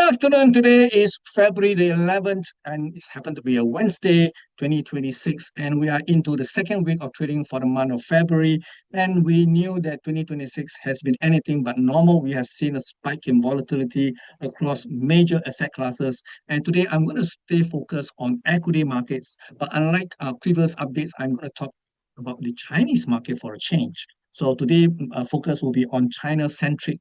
afternoon. Today is February the 11th, and it happened to be a Wednesday, 2026. And we are into the second week of trading for the month of February. And we knew that 2026 has been anything but normal. We have seen a spike in volatility across major asset classes. And today I'm going to stay focused on equity markets. But unlike our previous updates, I'm going to talk about the Chinese market for a change. So today, focus will be on China-centric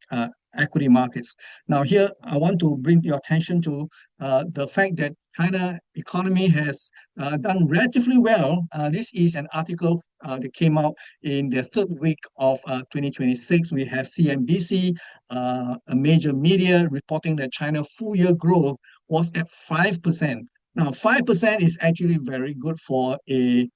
equity markets. Now, here I want to bring your attention to the fact that China economy has done relatively well. This is an article that came out in the third week of 2026. We have CNBC, a major media, reporting that China full year growth was at 5%. Now, 5% is actually very good for a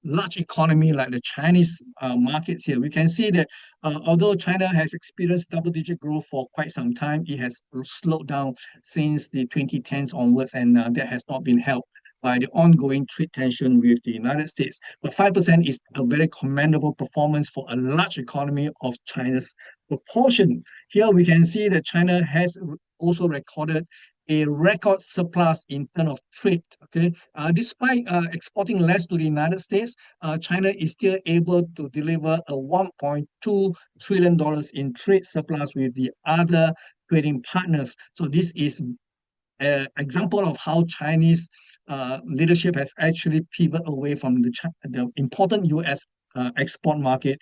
large economy like the Chinese markets here. We can see that although China has experienced double-digit growth for quite some time, it has slowed down since the 2010s onwards, and that has not been helped by the ongoing trade tension with the United States. But 5% is a very commendable performance for a large economy of China's proportion. Here we can see that China has also recorded a record surplus in terms of trade. Okay, despite exporting less to the United States, China is still able to deliver a $1.2 trillion in trade surplus with the other trading partners. So this is an example of how Chinese leadership has actually pivoted away from the important US export market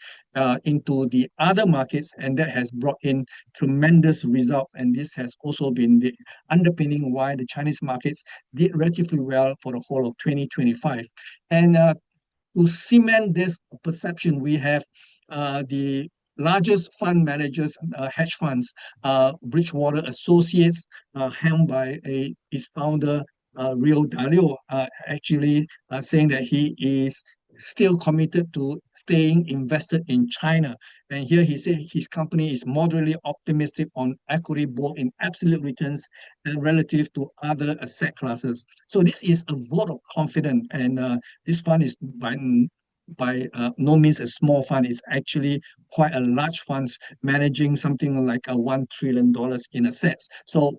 into the other markets, and that has brought in tremendous results. And this has also been the underpinning why the Chinese markets did relatively well for the whole of 2025. And to cement this perception, we have the largest fund managers, hedge funds, Bridgewater Associates, helmed by its founder, Rio Dalio, actually saying that he is still committed to staying invested in China. And here he said his company is moderately optimistic on equity, both in absolute returns and relative to other asset classes. So this is a vote of confidence, and this fund is by no means a small fund. It's actually quite a large fund, managing something like $1 trillion in assets. So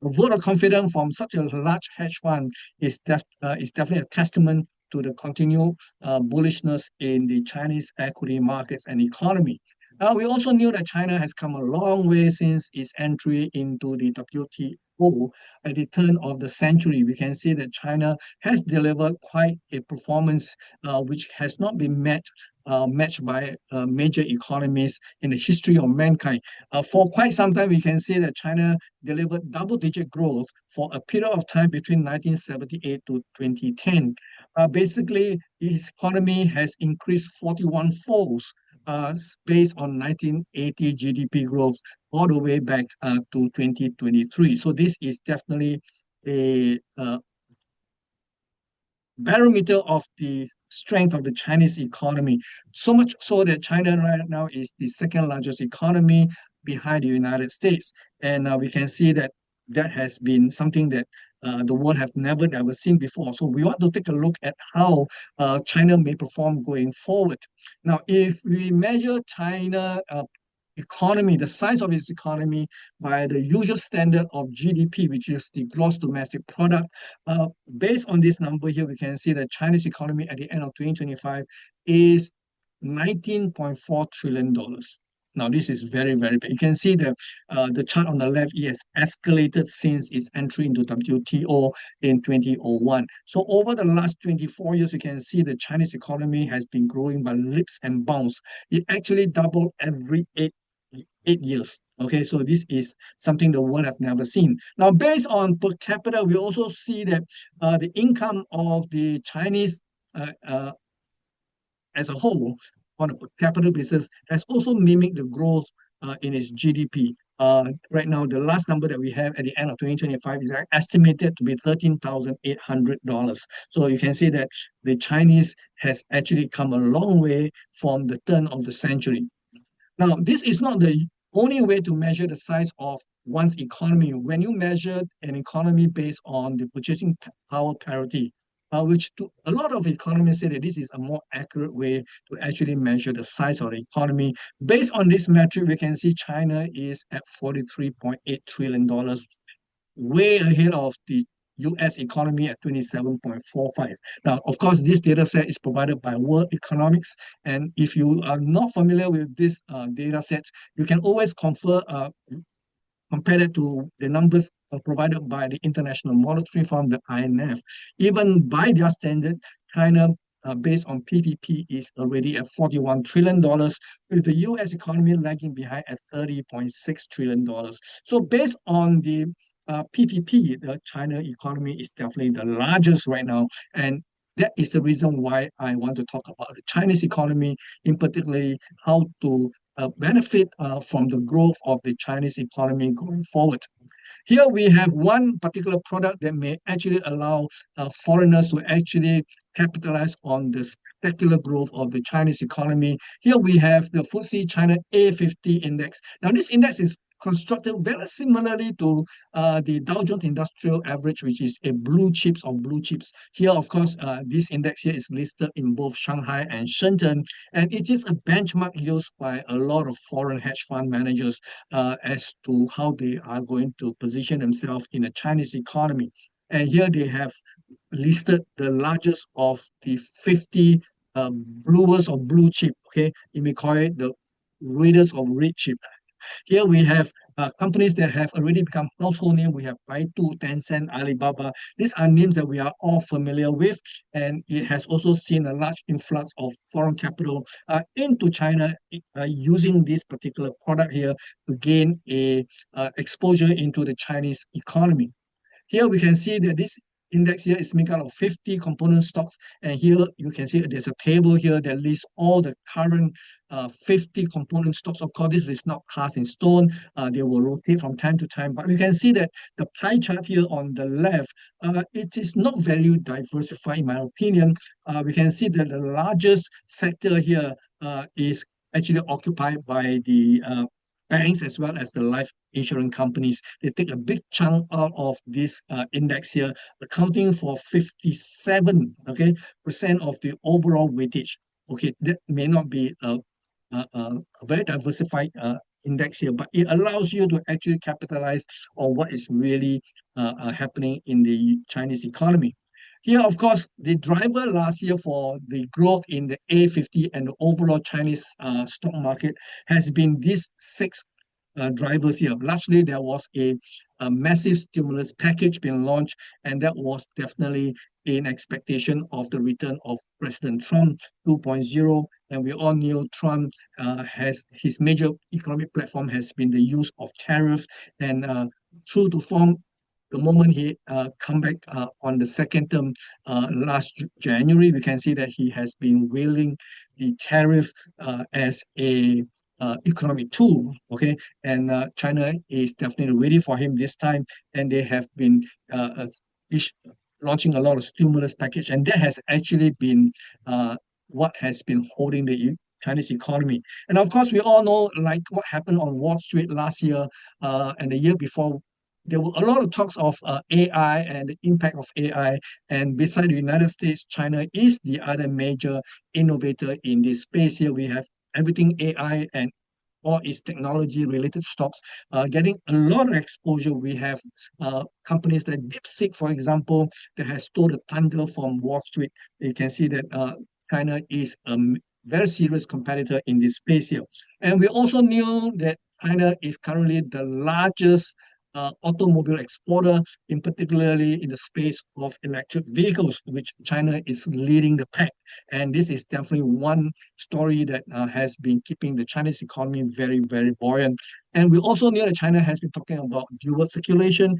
a vote of confidence from such a large hedge fund is definitely a testament to the continued bullishness in the Chinese equity markets and economy. We also knew that China has come a long way since its entry into the WTO at the turn of the century. We can see that China has delivered quite a performance which has not been matched by major economies in the history of mankind. For quite some time, we can see that China delivered double-digit growth for a period of time between 1978 to 2010. Basically, its economy has increased 41 folds based on 1980 GDP growth all the way back to 2023. So this is definitely a barometer of the strength of the Chinese economy. So much so that China right now is the second largest economy behind the United States. And we can see that that has been something that the world have never ever seen before. So we want to take a look at how China may perform going forward. Now, if we measure China economy, the size of its economy by the usual standard of GDP, which is the gross domestic product. Based on this number here, we can see that China's economy at the end of 2025 is $19.4 trillion. Now, this is very, very big. You can see the chart on the left, it has escalated since its entry into WTO in 2001. So over the last 24 years, you can see the Chinese economy has been growing by leaps and bounds. It actually doubled every eight years. Okay, so this is something the world have never seen. Now, based on per capita, we also see that the income of the Chinese as a whole on a per capita basis has also mimicked the growth in its GDP. Right now, the last number that we have at the end of 2025 is estimated to be $13,800. So you can see that the Chinese has actually come a long way from the turn of the century. Now, this is not the only way to measure the size of one's economy. When you measure an economy based on the purchasing power parity, which to, a lot of economists say that this is a more accurate way to actually measure the size of the economy. Based on this metric, we can see China is at $43.8 trillion, way ahead of the US economy at 27.45. Now, of course, this data set is provided by World Economics. And if you are not familiar with this data set, you can always compare it to the numbers provided by the International Monetary Fund, the IMF. Even by their standard, China, based on PPP, is already at $41 trillion, with the US economy lagging behind at $30.6 trillion. So based on the PPP, the China economy is definitely the largest right now. And that is the reason why I want to talk about the Chinese economy, in particularly how to benefit from the growth of the Chinese economy going forward. Here we have one particular product that may actually allow foreigners to actually capitalize on the spectacular growth of the Chinese economy. Here we have the FTSE China A50 index. Now this index is constructed very similarly to the Dow Jones Industrial Average, which is a blue chips of blue chips. Here, of course, this index here is listed in both Shanghai and Shenzhen, and it is a benchmark used by a lot of foreign hedge fund managers as to how they are going to position themselves in the Chinese economy. And here they have listed the largest of the 50 bluers of blue chip. Okay, you may call it the raiders of red chip. Here we have companies that have already become household names. We have Baidu, Tencent, Alibaba. These are names that we are all familiar with, and it has also seen a large influx of foreign capital into China using this particular product here to gain a exposure into the Chinese economy. Here we can see that this index here is made out of 50 component stocks. And here you can see there's a table here that lists all the current 50 component stocks. Of course, this is not cast in stone. They will rotate from time to time. But we can see that the pie chart here on the left, it is not very diversified in my opinion. We can see that the largest sector here is actually occupied by the banks as well as the life insurance companies. They take a big chunk out of this index here, accounting for 57 percent of the overall weightage. Okay, that may not be a very diversified index here, but it allows you to actually capitalize on what is really happening in the Chinese economy. Here, of course, the driver last year for the growth in the A50 and the overall Chinese stock market has been these six drivers here. Largely, there was a massive stimulus package being launched, and that was definitely in expectation of the return of President Trump 2.0. And we all knew Trump has his major economic platform has been the use of tariffs, and true to form, the moment he come back on the second term last January, we can see that he has been wielding the tariff as a economic tool. Okay, and China is definitely ready for him this time, and they have been launching a lot of stimulus package, and that has actually been what has been holding the Chinese economy. And of course, we all know like what happened on Wall Street last year and the year before. There were a lot of talks of AI and the impact of AI. And beside the United States, China is the other major innovator in this space. Here we have everything AI and all its technology related stocks getting a lot of exposure. We have companies like DeepSeek, for example, that has stole the thunder from Wall Street. You can see that China is a very serious competitor in this space here. And we also knew that China is currently the largest automobile exporter, in particularly in the space of electric vehicles, which China is leading the pack. And this is definitely one story that has been keeping the Chinese economy very, very buoyant. And we also know that China has been talking about dual circulation.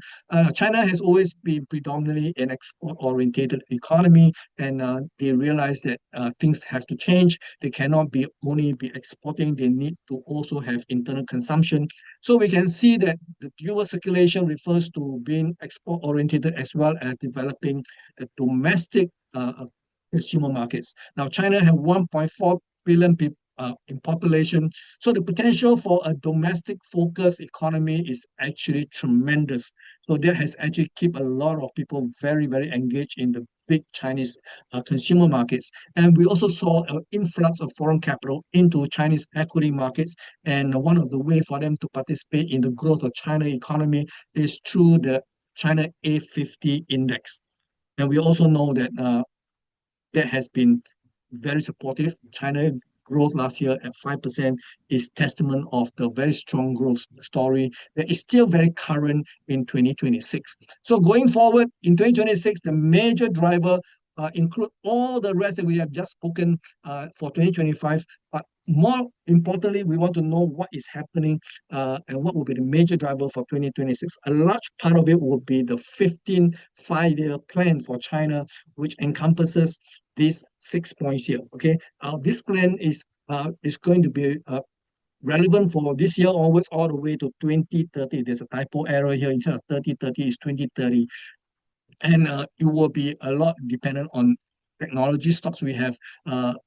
China has always been predominantly an export-oriented economy, and they realize that things have to change. They cannot be only be exporting; they need to also have internal consumption. So we can see that the dual circulation refers to being export-oriented as well as developing the domestic consumer markets. Now, China has 1.4 billion in population. So the potential for a domestic focused economy is actually tremendous. So that has actually kept a lot of people very, very engaged in the big Chinese consumer markets. And we also saw an influx of foreign capital into Chinese equity markets. And one of the way for them to participate in the growth of China economy is through the China A50 index. And we also know that that has been very supportive. China growth last year at 5% is testament of the very strong growth story that is still very current in 2026. So going forward in 2026, the major driver include all the rest that we have just spoken for 2025. But more importantly, we want to know what is happening and what will be the major driver for 2026. A large part of it will be the 15 5-year plan for China, which encompasses these 6 points here. Okay, this plan is going to be relevant for this year onwards all the way to 2030. There's a typo error here. Instead of 3030 is 2030. And it will be a lot dependent on technology stocks we have.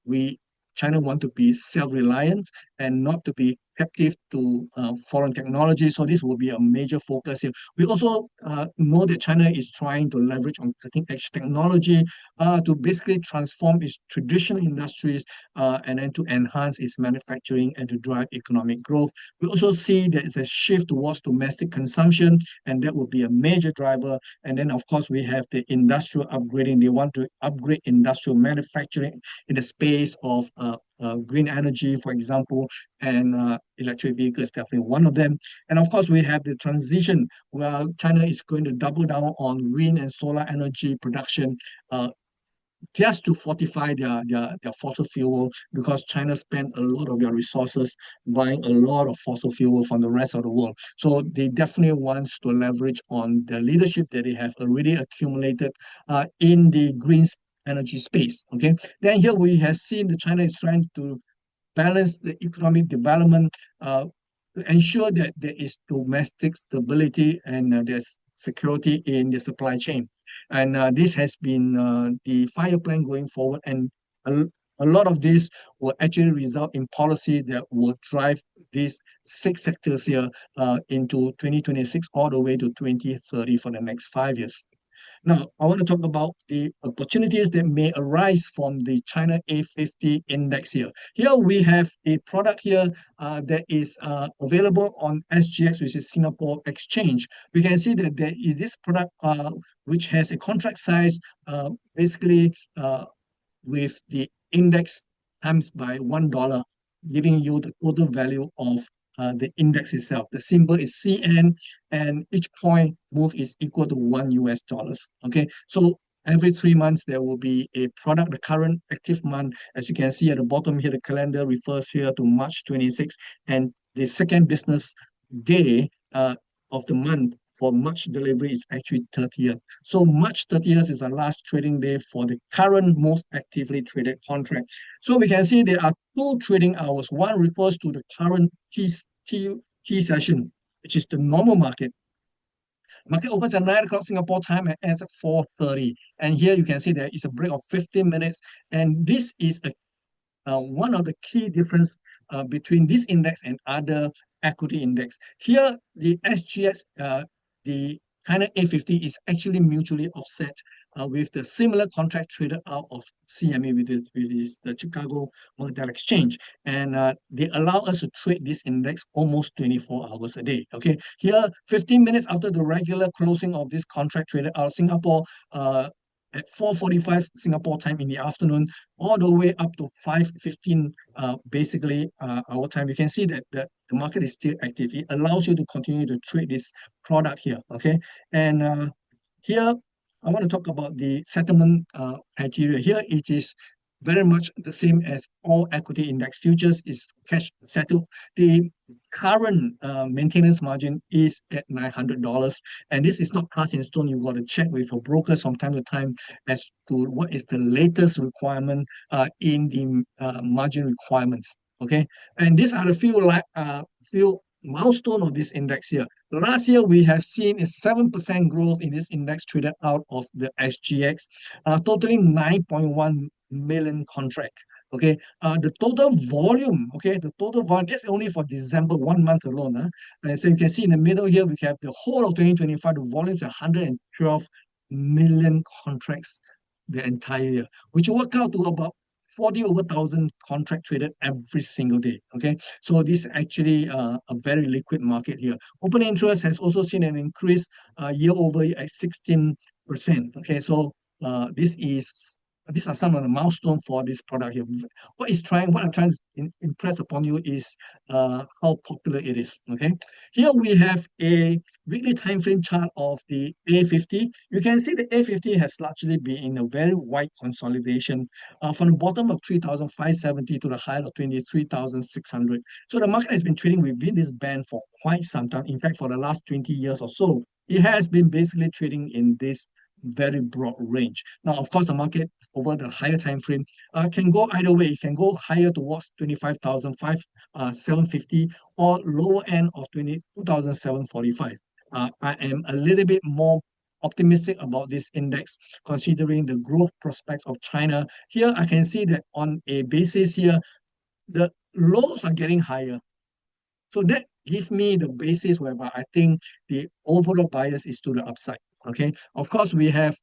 We China want to be self-reliant and not to be captive to foreign technology. So this will be a major focus here. We also know that China is trying to leverage on cutting-edge technology to basically transform its traditional industries and then to enhance its manufacturing and to drive economic growth. We also see there is a shift towards domestic consumption, and that will be a major driver. And then, of course, we have the industrial upgrading. They want to upgrade industrial manufacturing in the space of green energy, for example, and electric vehicles, definitely one of them. And of course, we have the transition where China is going to double down on wind and solar energy production. Just to fortify their fossil fuel, because China spent a lot of their resources buying a lot of fossil fuel from the rest of the world. So they definitely want to leverage on the leadership that they have already accumulated in the green energy space. Okay, then here we have seen that China is trying to balance the economic development to ensure that there is domestic stability and there's security in the supply chain. And this has been the fire plan going forward. And a, a lot of this will actually result in policy that will drive these 6 sectors here into 2026 all the way to 2030 for the next 5 years. Now, I want to talk about the opportunities that may arise from the China A50 index here. Here we have a product here that is available on SGX, which is Singapore Exchange. We can see that there is this product which has a contract size basically with the index times by $1, giving you the total value of the index itself. The symbol is CN, and each point move is equal to $1. Okay, so every 3 months there will be a product. The current active month, as you can see at the bottom here, the calendar refers here to March 26, and the second business day of the month for March delivery is actually 30th. So March 30th is the last trading day for the current most actively traded contract. So we can see there are two trading hours. One refers to the current T session, which is the normal market. Market opens at 9 o'clock Singapore time and ends at 4:30. And here you can see there is a break of 15 minutes. And this is one of the key difference between this index and other equity index. Here, the SGX, the China A50 is actually mutually offset with the similar contract traded out of CME, which is the Chicago Mercantile Exchange. And they allow us to trade this index almost 24 hours a day. Okay, here, 15 minutes after the regular closing of this contract traded out of Singapore, at 4:45 Singapore time in the afternoon, all the way up to 5:15, basically our time. You can see that the market is still active. It allows you to continue to trade this product here. Okay, and here I want to talk about the settlement criteria. Here it is very much the same as all equity index futures, is cash settled. The current maintenance margin is at $900, and this is not cast in stone. You got to check with your brokers from time to time as to what is the latest requirement in the margin requirements. Okay, and these are the few milestone of this index here. Last year, we have seen a 7% growth in this index traded out of the SGX, totaling 9.1 million contract. Okay, the total volume, okay, the total volume, that's only for December, 1 month alone. And so you can see in the middle here, we have the whole of 2025, the volumes are 112 million contracts the entire year, which will work out to about 40 over thousand contract traded every single day. Okay, so this is actually a very liquid market here. Open interest has also seen an increase year over year at 16%. Okay, so this is these are some of the milestones for this product here. What I'm trying to impress upon you is how popular it is. Okay, here we have a weekly time frame chart of the A50. You can see the A50 has largely been in a very wide consolidation from the bottom of 3,570 to the high of 23,600. So the market has been trading within this band for quite some time. In fact, for the last 20 years or so, it has been basically trading in this very broad range. Now, of course, the market over the higher time frame can go either way. It can go higher towards 25,750 or lower end of 22,745. I am a little bit more optimistic about this index considering the growth prospects of China. Here, I can see that on a basis here, the lows are getting higher. So that gives me the basis whereby I think the overall bias is to the upside. Okay, of course, we have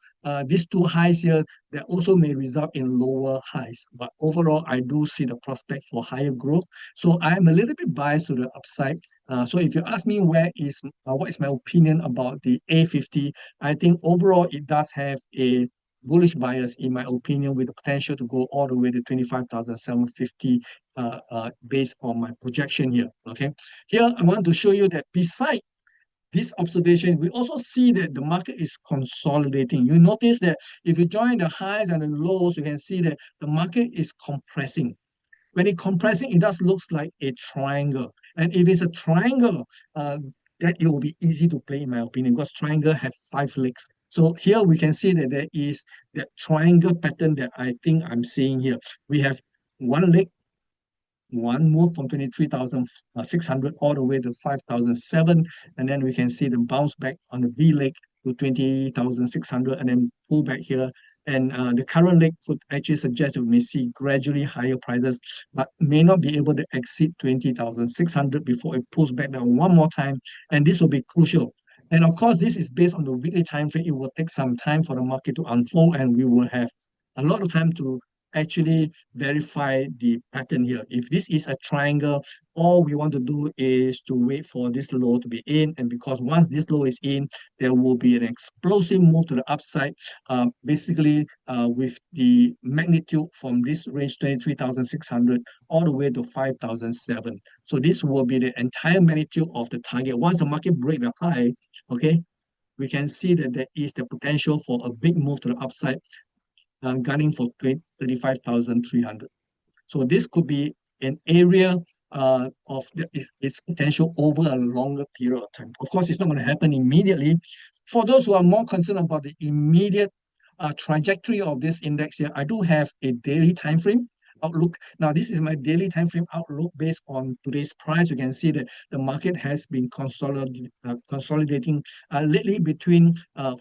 these two highs here that also may result in lower highs, but overall, I do see the prospect for higher growth. So I'm a little bit biased to the upside. So if you ask me what is my opinion about the A50, I think overall it does have a bullish bias in my opinion with the potential to go all the way to 25,750 based on my projection here. Okay, here I want to show you that beside this observation, we also see that the market is consolidating. You notice that if you join the highs and the lows, you can see that the market is compressing. When it compressing, it does looks like a triangle. And if it's a triangle, that it will be easy to play in my opinion because triangle have 5 legs. So here we can see that there is that triangle pattern that I think I'm seeing here. We have one leg, one move from 23,600 all the way to 5,007, and then we can see the bounce back on the B leg to 20,600 and then pull back here. And the current leg could actually suggest that we may see gradually higher prices, but may not be able to exceed 20,600 before it pulls back down one more time. And this will be crucial. And of course, this is based on the weekly time frame. It will take some time for the market to unfold, and we will have a lot of time to actually verify the pattern here. If this is a triangle, all we want to do is to wait for this low to be in. And because once this low is in, there will be an explosive move to the upside, basically with the magnitude from this range 23,600 all the way to 5,007. So this will be the entire magnitude of the target. Once the market break the high, okay, we can see that there is the potential for a big move to the upside gunning for 35,300. So this could be an area of its potential over a longer period of time. Of course, it's not going to happen immediately. For those who are more concerned about the immediate trajectory of this index here, I do have a daily time frame outlook. Now, this is my daily time frame outlook based on today's price. You can see that the market has been consolidating lately between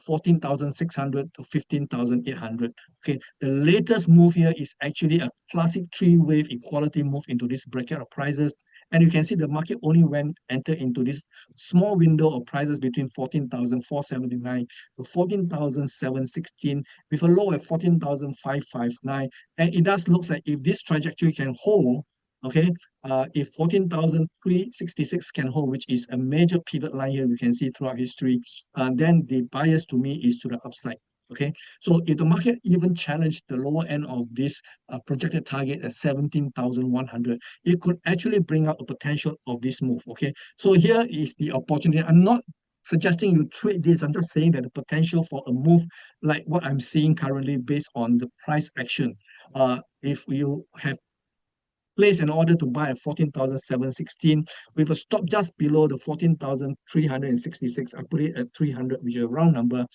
14,600 to 15,800. Okay, the latest move here is actually a classic three-wave equality move into this bracket of prices. And you can see the market only enter into this small window of prices between 14,479 to 14,716 with a low at 14,559. And it does look like if this trajectory can hold, okay, if 14,366 can hold, which is a major pivot line here, we can see throughout history, then the bias to me is to the upside. Okay, so if the market even challenged the lower end of this projected target at 17,100, it could actually bring out a potential of this move. Okay, so here is the opportunity. I'm not suggesting you trade this. I'm just saying that the potential for a move like what I'm seeing currently based on the price action. If you have place an order to buy at 14,716 with a stop just below the 14,366. I put it at 300, which is a round number.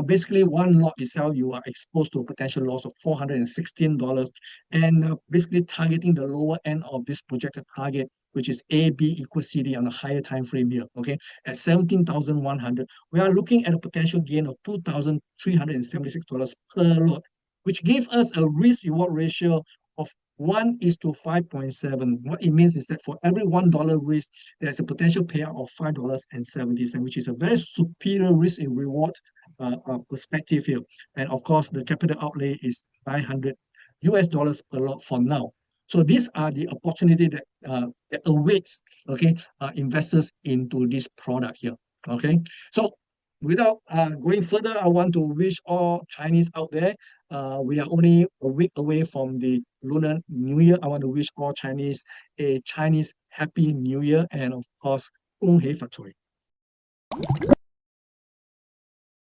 Basically, one lot itself, you are exposed to a potential loss of $416 and basically targeting the lower end of this projected target, which is AB equals CD on a higher time frame here, okay, at 17,100. We are looking at a potential gain of $2,376 per lot, which gives us a risk reward ratio of 1:5.7. What it means is that for every $1 risk, there's a potential payout of $5.70, which is a very superior risk and reward perspective here. And of course, the capital outlay is 900 US dollars per lot for now. So these are the opportunity that awaits, okay, investors into this product here. Okay, so without going further, I want to wish all Chinese out there. We are only a week away from the Lunar New Year. I want to wish all Chinese a Chinese Happy New Year, and of course, 恭喜发财.